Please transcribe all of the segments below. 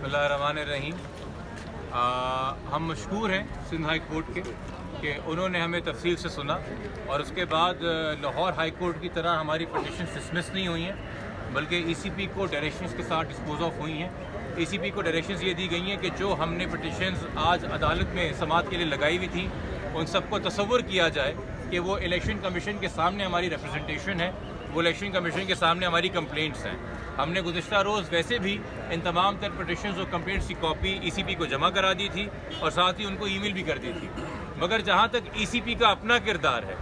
बिस्मिल्लाहिर्रहमानिर्रहीम। हम मशकूर हैं सिंध हाई कोर्ट के कि उन्होंने हमें तफसील से सुना और उसके बाद लाहौर हाई कोर्ट की तरह हमारी पटिशन डिसमिस नहीं हुई हैं, बल्कि ECP को डायरेक्शंस के साथ डिस्पोज ऑफ हुई हैं। ECP को डायरेक्शंस ये दी गई हैं कि जो हमने पटिशन्स आज अदालत में समाअत के लिए लगाई हुई थी उन सबको तसव्वुर किया जाए कि वो इलेक्शन कमीशन के सामने हमारी रिप्रेजेंटेशन है, वो इलेक्शन कमीशन के सामने हमारी कंप्लेंट्स हैं। हमने गुज़िश्ता रोज़ वैसे भी इन तमाम तर पटिशन्स और कंप्लेंट्स की कॉपी ECP को जमा करा दी थी और साथ ही उनको ईमेल भी कर दी थी। मगर जहाँ तक ECP का अपना किरदार है,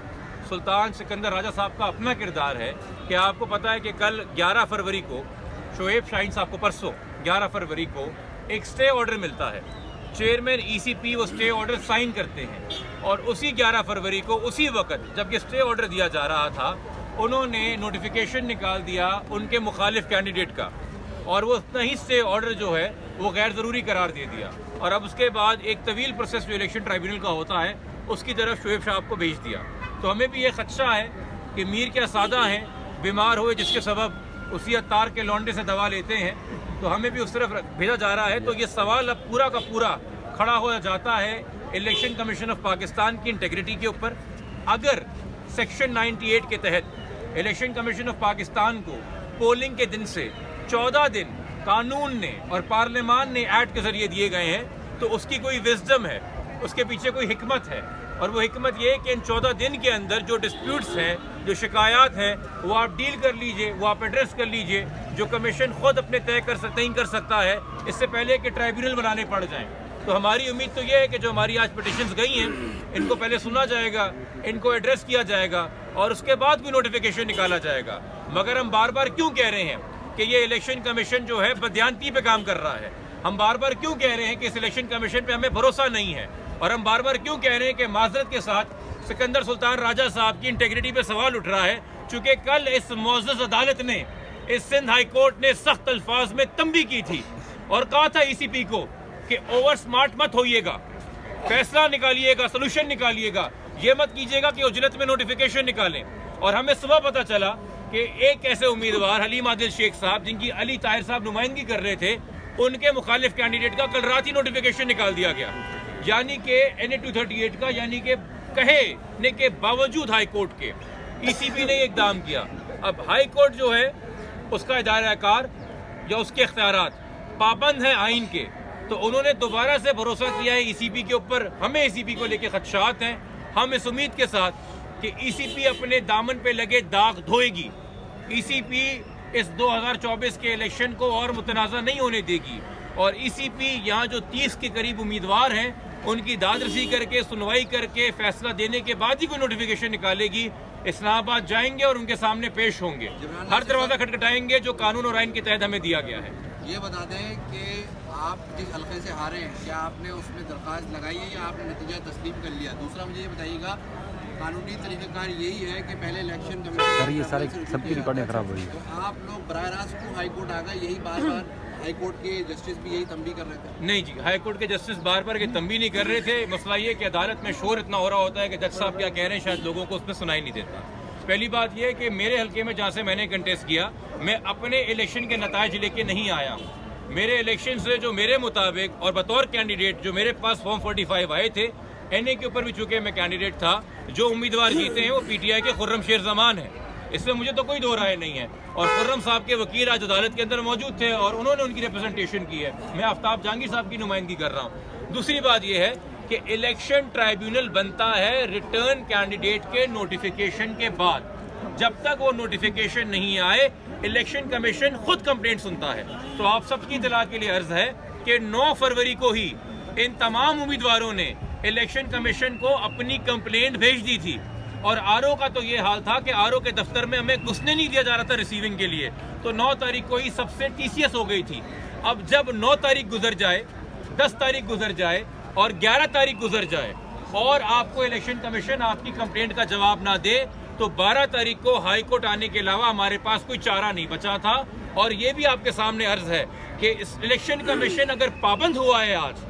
सुल्तान सिकंदर राजा साहब का अपना किरदार है कि आपको पता है कि कल 11 फरवरी को शोएब शाहीन साहब को परसों 11 फरवरी को एक स्टे ऑर्डर मिलता है। चेयरमैन ECP वो स्टे ऑर्डर साइन करते हैं और उसी 11 फरवरी को उसी वक्त जब ये स्टे ऑर्डर दिया जा रहा था उन्होंने नोटिफिकेशन निकाल दिया उनके मुखालिफ कैंडिडेट का और वो उतना ही स्टे ऑर्डर जो है वो गैर ज़रूरी करार दे दिया और अब उसके बाद एक तवील प्रोसेस जो इलेक्शन ट्राइब्यूनल का होता है उसकी तरफ शोएब साहब को भेज दिया। तो हमें भी ये खदशा है कि मीर क्या सादा हैं, बीमार हुए जिसके सबब उसी अत्तार के लौंडे से दवा लेते हैं, तो हमें भी उस तरफ भेजा जा रहा है। तो ये सवाल अब पूरा का पूरा खड़ा हो जाता है इलेक्शन कमीशन ऑफ पाकिस्तान की इंटेग्रिटी के ऊपर। अगर सेक्शन 98 के तहत इलेक्शन कमीशन ऑफ पाकिस्तान को पोलिंग के दिन से 14 दिन कानून ने और पार्लियामान ने एक्ट के जरिए दिए गए हैं तो उसकी कोई विजडम है, उसके पीछे कोई हिकमत है और वो हिकमत ये है कि इन 14 दिन के अंदर जो डिस्प्यूट्स हैं, जो शिकायत हैं, वो आप डील कर लीजिए, वो आप एड्रेस कर लीजिए। जो कमीशन खुद अपने तय नहीं कर सकता है इससे पहले कि ट्राइब्यूनल बनाने पड़ जाएं। तो हमारी उम्मीद तो ये है कि जो हमारी आज पिटिशंस गई हैं इनको पहले सुना जाएगा, इनको एड्रेस किया जाएगा और उसके बाद कोई नोटिफिकेशन निकाला जाएगा। मगर हम बार बार क्यों कह रहे हैं कि ये इलेक्शन कमीशन जो है बदयांती पे काम कर रहा है? हम बार बार क्यों कह रहे हैं कि इस इलेक्शन कमीशन पे हमें भरोसा नहीं है? और हम बार बार क्यों कह रहे हैं कि माजरत के साथ सिकंदर सुल्तान राजा साहब की इंटेग्रिटी पे सवाल उठ रहा है, चूँकि कल इस मुअज़्ज़ज़ अदालत ने, इस सिंध हाई कोर्ट ने सख्त अल्फाज में तंबी की थी और कहा था ECP को कि ओवर स्मार्ट मत होइएगा, फैसला निकालिएगा, सोल्यूशन निकालिएगा, ये मत कीजिएगा कि उजलत में नोटिफिकेशन निकालें। और हमें सुबह पता चला कि एक ऐसे उम्मीदवार हलीम आदिल शेख साहब जिनकी अली ताहिर साहब नुमाइंदगी कर रहे थे, उनके मुखालिफ कैंडिडेट का कल रात ही नोटिफिकेशन निकाल दिया गया, यानी कि NA 238 का, यानी कि कहने के बावजूद हाई कोर्ट के ECP ने इकदाम किया। अब हाई कोर्ट जो है उसका दायरा-ए-कार या उसके इख्तियारात पाबंद है आइन के, तो उन्होंने दोबारा से भरोसा किया है ECP के ऊपर। हमें ECP को लेकर खदशात हैं। हम इस उम्मीद के साथ कि ECP अपने दामन पे लगे दाग धोएगी, ECP इस 2024 के इलेक्शन को और मुतनाज़ा नहीं होने देगी और ECP यहाँ जो 30 के करीब उम्मीदवार हैं उनकी दादरसी करके, सुनवाई करके, फैसला देने के बाद ही कोई नोटिफिकेशन निकालेगी। इस्लामाबाद जाएंगे और उनके सामने पेश होंगे, हर दरवाज़ा खटखटाएंगे जो कानून और आइन के तहत हमें दिया गया है। ये बता दें कि आप जिस हल्के से हारे हैं, क्या आपने उसमें दरख्वास्त लगाई है या आपने नतीजा तस्लीम कर लिया? दूसरा मुझे ये बताइएगा, कानूनी तरीक़ेकार यही है कि पहले इलेक्शन कमीशन ये सारे सबकी रिकॉर्डिंग खराब हुई, तो आप लोग बराह रास्त क्यों हाई कोर्ट आ गए? यही बार बार हाई कोर्ट के जस्टिस भी यही तंबी कर रहे थे। नहीं जी, हाई कोर्ट के जस्टिस बार बार ये तंबी नहीं कर रहे थे। मसला ये कि अदालत में शोर इतना हो रहा होता है कि जज साहब क्या कह रहे हैं शायद लोगों को उसमें सुनाई नहीं देता। पहली बात यह है कि मेरे हल्के में जहाँ से मैंने कंटेस्ट किया, मैं अपने इलेक्शन के नताइज लेके नहीं आया हूँ। मेरे इलेक्शन से जो मेरे मुताबिक और बतौर कैंडिडेट जो मेरे पास फॉर्म 45 आए थे, NA के ऊपर भी चूँकि मैं कैंडिडेट था, जो उम्मीदवार जीते हैं वो PTI के खुर्रम शेर जमान है, इसमें मुझे तो कोई दो राय नहीं है। और खुर्रम साहब के वकील आज अदालत के अंदर मौजूद थे और उन्होंने उनकी रिप्रेजेंटेशन की है। मैं आफ्ताब जहांगीर साहब की नुमाइंदगी कर रहा हूँ। दूसरी बात यह है कि इलेक्शन ट्राइब्यूनल बनता है रिटर्न कैंडिडेट के नोटिफिकेशन के बाद। जब तक वो नोटिफिकेशन नहीं आए इलेक्शन कमीशन खुद कंप्लेंट सुनता है। तो आप सबकी इत्तला के लिए अर्ज है कि 9 फरवरी को ही इन तमाम उम्मीदवारों ने इलेक्शन कमीशन को अपनी कंप्लेंट भेज दी थी और RO का तो ये हाल था कि RO के दफ्तर में हमें घुसने नहीं दिया जा रहा था रिसीविंग के लिए। तो 9 तारीख को ही सबसे TCS हो गई थी। अब जब 9 तारीख गुजर जाए, 10 तारीख गुजर जाए और 11 तारीख गुजर जाए और आपको इलेक्शन कमीशन आपकी कंप्लेंट का जवाब ना दे, तो 12 तारीख को हाई कोर्ट आने के अलावा हमारे पास कोई चारा नहीं बचा था। और ये भी आपके सामने अर्ज है कि इस इलेक्शन कमीशन अगर पाबंद हुआ है आज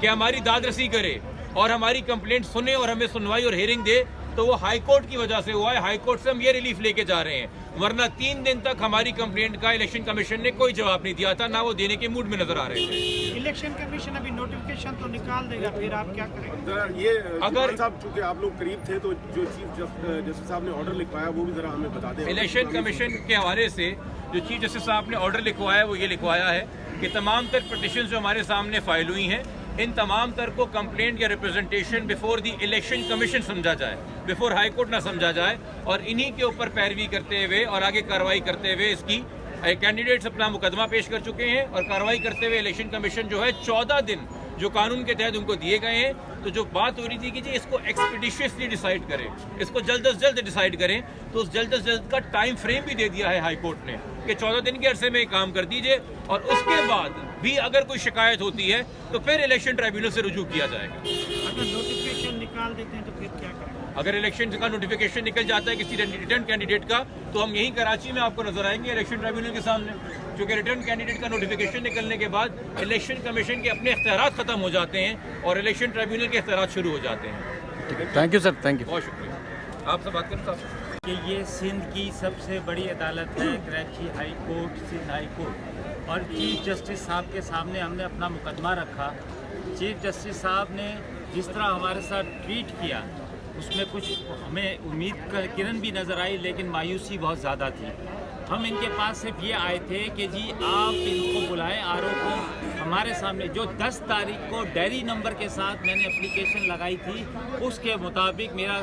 कि हमारी दादरसी करे और हमारी कंप्लेंट सुने और हमें सुनवाई और हेयरिंग दे, तो वो हाई कोर्ट की वजह से हुआ है। हाई कोर्ट से हम ये रिलीफ लेके जा रहे हैं, वरना 3 दिन तक हमारी कंप्लेंट का इलेक्शन कमीशन ने कोई जवाब नहीं दिया था, ना वो देने के मूड में नजर आ रहे थे। इलेक्शन कमीशन अभी नोटिफिकेशन तो निकाल देगा, फिर आप क्या करेंगे? ये अगर साहब चूंकि आप लोग करीब थे तो जो चीफ जस्टिस साहब ने ऑर्डर लिखवाया वो भी जरा हमें बता दें। इलेक्शन कमीशन के हवाले से जो चीफ जस्टिस साहब ने ऑर्डर लिखवाया वो ये लिखवाया है कि तमाम तर पिटिशन जो हमारे सामने फाइल हुई हैं, इन तमाम तर को कंप्लेंट या representation before the election commission समझा जाए, बिफोर हाई कोर्ट ना समझा जाए, और इन्हीं के ऊपर पैरवी करते हुए और आगे कार्रवाई करते हुए इसकी कैंडिडेट्स अपना मुकदमा पेश कर चुके हैं, और कार्रवाई करते हुए इलेक्शन कमीशन जो है 14 दिन जो कानून के तहत उनको दिए गए हैं। तो जो बात हो रही थी कि जी इसको एक्सपीडिशियसली डिसाइड करें, इसको जल्द से जल्द डिसाइड करें, तो उस जल्द से जल्द का टाइम फ्रेम भी दे दिया है हाई कोर्ट ने कि 14 दिन के अरसे में काम कर दीजिए, और उसके बाद भी अगर कोई शिकायत होती है तो फिर इलेक्शन ट्राइब्यूनल से रुजू किया जाएगा। अगर नोटिफिकेशन निकाल देते हैं तो फिर क्या करेंगे? अगर इलेक्शन का नोटिफिकेशन निकल जाता है किसी रिटर्न कैंडिडेट का, तो हम यहीं कराची में आपको नजर आएंगे इलेक्शन ट्राइब्यूनल के सामने, क्योंकि रिटर्न कैंडिडेट का नोटिफिकेशन निकलने के बाद इलेक्शन कमीशन के अपने इख्तियारात खत्म हो जाते हैं और इलेक्शन ट्राइब्यूनल के इख्तियारात शुरू हो जाते हैं। Thank you sir, thank you. बहुत शुक्रिया। आपसे बात करें साहब। कि ये सिंध की सबसे बड़ी अदालत है, Karachi high court, Sindh high court, और चीफ जस्टिस साहब के सामने हमने अपना मुकदमा रखा। चीफ जस्टिस साहब ने जिस तरह हमारे साथ ट्रीट किया उसमें कुछ हमें उम्मीद का किरण भी नज़र आई, लेकिन मायूसी बहुत ज़्यादा थी। हम इनके पास सिर्फ ये आए थे कि जी आप इनको बुलाएं, आरओ को हमारे सामने, जो 10 तारीख को डायरी नंबर के साथ मैंने एप्लीकेशन लगाई थी उसके मुताबिक मेरा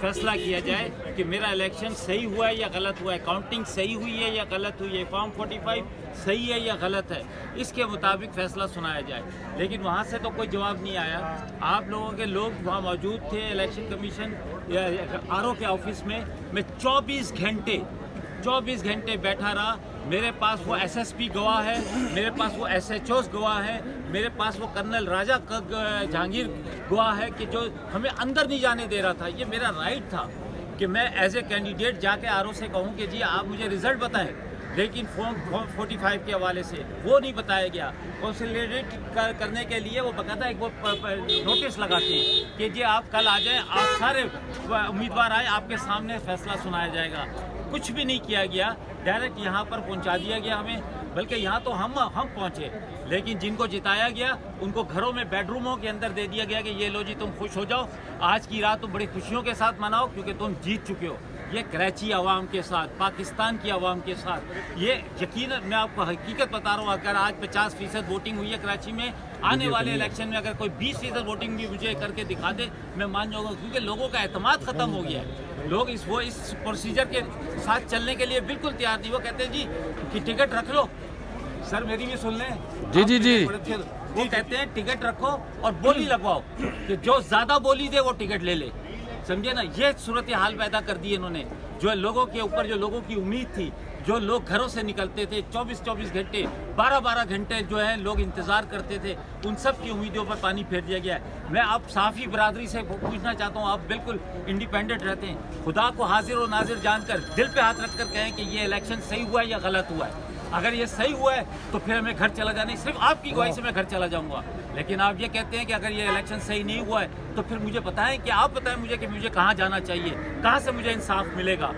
फैसला किया जाए कि मेरा इलेक्शन सही हुआ है या गलत हुआ है, काउंटिंग सही हुई है या गलत हुई है, फॉर्म 45 सही है या गलत है, इसके मुताबिक फैसला सुनाया जाए। लेकिन वहाँ से तो कोई जवाब नहीं आया। आप लोगों के लोग वहाँ मौजूद थे इलेक्शन कमीशन या आरओ के ऑफिस में। मैं 24 घंटे बैठा रहा। मेरे पास वो एसएसपी गवाह है, मेरे पास वो एसएचओस गवाह है, मेरे पास वो कर्नल राजा जहांगीर गवाह है कि जो हमें अंदर नहीं जाने दे रहा था। ये मेरा राइट था कि मैं एज ए कैंडिडेट जाके आरओ से कहूँ कि जी आप मुझे रिजल्ट बताएं, लेकिन फॉर्म 45 के हवाले से वो नहीं बताया गया। कंसोलिडेट करने के लिए वो बकायदा एक वो नोटिस लगाते हैं कि जी आप कल आ जाएं, आप सारे उम्मीदवार आए, आपके सामने फैसला सुनाया जाएगा। कुछ भी नहीं किया गया, डायरेक्ट यहाँ पर पहुँचा दिया गया हमें। बल्कि यहाँ तो हम पहुँचे, लेकिन जिनको जिताया गया उनको घरों में बेडरूमों के अंदर दे दिया गया कि ये लो जी तुम खुश हो जाओ, आज की रात तुम बड़ी खुशियों के साथ मनाओ क्योंकि तुम जीत चुके हो। ये कराची आवाम के साथ, पाकिस्तान की आवाम के साथ, ये यकीनन मैं आपको हकीकत बता रहा हूँ, अगर आज 50% वोटिंग हुई है कराची में, आने वाले इलेक्शन में अगर कोई 20% वोटिंग भी मुझे करके दिखा दे मैं मान जाऊँगा, क्योंकि लोगों का एतमाद ख़त्म हो गया है। लोग इस प्रोसीजर के साथ चलने के लिए बिल्कुल तैयार नहीं। वो कहते हैं जी कि टिकट रख लो, सर मेरी भी सुन लें जी। वो कहते हैं टिकट रखो और बोली लगवाओ कि जो ज़्यादा बोली दे वो टिकट ले ले, समझे ना। ये सूरत हाल पैदा कर दी इन्होंने, जो लोगों के ऊपर, जो लोगों की उम्मीद थी, जो लोग घरों से निकलते थे 24 घंटे, 12 घंटे जो है लोग इंतज़ार करते थे, उन सब की उम्मीदों पर पानी फेर दिया गया है। मैं आप साफ़ी बरादरी से पूछना चाहता हूँ, आप बिल्कुल इंडिपेंडेंट रहते हैं, खुदा को हाजिर और नाजिर जानकर दिल पे हाथ रख कर कहें कि ये इलेक्शन सही हुआ है या गलत हुआ है। अगर ये सही हुआ है तो फिर हमें घर चला जाना, सिर्फ आपकी गवाही से मैं घर चला जाऊँगा। लेकिन आप ये कहते हैं कि अगर ये इलेक्शन सही नहीं हुआ है तो फिर मुझे बताएं कि आप बताएं मुझे कि मुझे कहाँ जाना चाहिए, कहाँ से मुझे इंसाफ मिलेगा।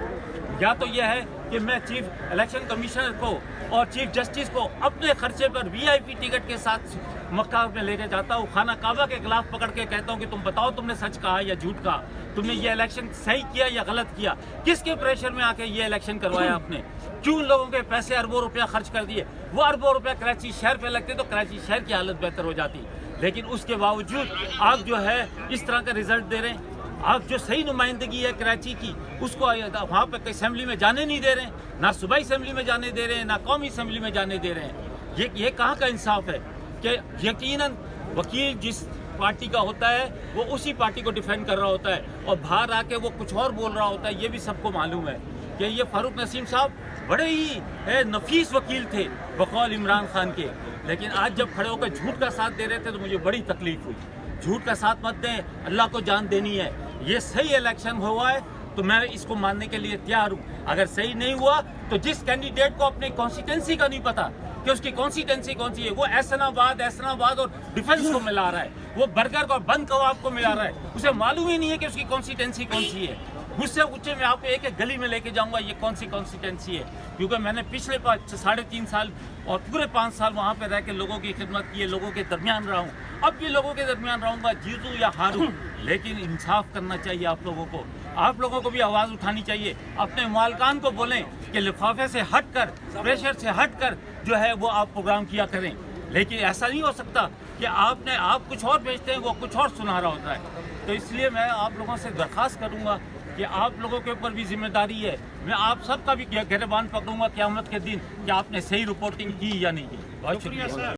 या तो यह है कि मैं चीफ इलेक्शन कमिश्नर को और चीफ जस्टिस को अपने खर्चे पर VIP टिकट के साथ मक्का में लेके जाता हूँ, खाना काबा के खिलाफ पकड़ के कहता हूँ कि तुम बताओ तुमने सच कहा या झूठ कहा, तुमने ये इलेक्शन सही किया या गलत किया, किसके प्रेशर में आके ये इलेक्शन करवाया आपने, क्यों लोगों के पैसे अरबों रुपया खर्च कर दिए। वो अरबों रुपया कराची शहर पे लगते तो कराची शहर की हालत बेहतर हो जाती, लेकिन उसके बावजूद आप जो है इस तरह का रिजल्ट दे रहे हैं। आप जो सही नुमाइंदगी है कराची की उसको वहाँ पे असेंबली में जाने नहीं दे रहे हैं, ना सूबाई असेंबली में जाने दे रहे हैं, ना कौमी असेंबली में जाने दे रहे हैं। ये कहाँ का इंसाफ है कि यकीनन वकील जिस पार्टी का होता है वो उसी पार्टी को डिफेंड कर रहा होता है और बाहर आके वो कुछ और बोल रहा होता है। ये भी सबको मालूम है कि ये फारूक नसीम साहब बड़े ही नफीस वकील थे बकौल इमरान खान के, लेकिन आज जब खड़े होकर झूठ का साथ दे रहे थे तो मुझे बड़ी तकलीफ हुई। झूठ का साथ मत दें, अल्लाह को जान देनी है। ये सही इलेक्शन हुआ है तो मैं इसको मानने के लिए तैयार हूँ। अगर सही नहीं हुआ तो जिस कैंडिडेट को अपने कॉन्स्टिट्यूंसी का नहीं पता, कि उसकी कॉन्स्टिटेंसी कौन सी है। वो एहसनाबाद और डिफेंस को मिला रहा है, वो बर्गर को बंद कबाब को मिला रहा है, उसे मालूम ही नहीं है कि उसकी कॉन्स्टिटेंसी कौन सी है। मुझसे पूछे, मैं आपको एक एक गली में लेके जाऊंगा ये कौन सी कॉन्स्टिटेंसी है, क्योंकि मैंने पिछले 3.5 साल और पूरे 5 साल वहाँ पे रह के लोगों की खिदमत की है, लोगों के दरमियान रहा हूँ, अब भी लोगों के दरमियान रहूँगा, जीतूँ या हारूँ। लेकिन इंसाफ करना चाहिए आप लोगों को, आप लोगों को भी आवाज़ उठानी चाहिए, अपने मालकान को बोलें कि लिफाफे से हट कर, प्रेशर से हट कर जो है वो आप प्रोग्राम किया करें। लेकिन ऐसा नहीं हो सकता कि आप कुछ और बेचते हैं, वो कुछ और सुना रहा होता है। तो इसलिए मैं आप लोगों से दरख्वास्त करूँगा कि आप लोगों के ऊपर भी जिम्मेदारी है, मैं आप सबका भी गिरबान पकड़ूंगा क़यामत के दिन कि आपने सही रिपोर्टिंग की या नहीं की। बहुत शुक्रिया सर।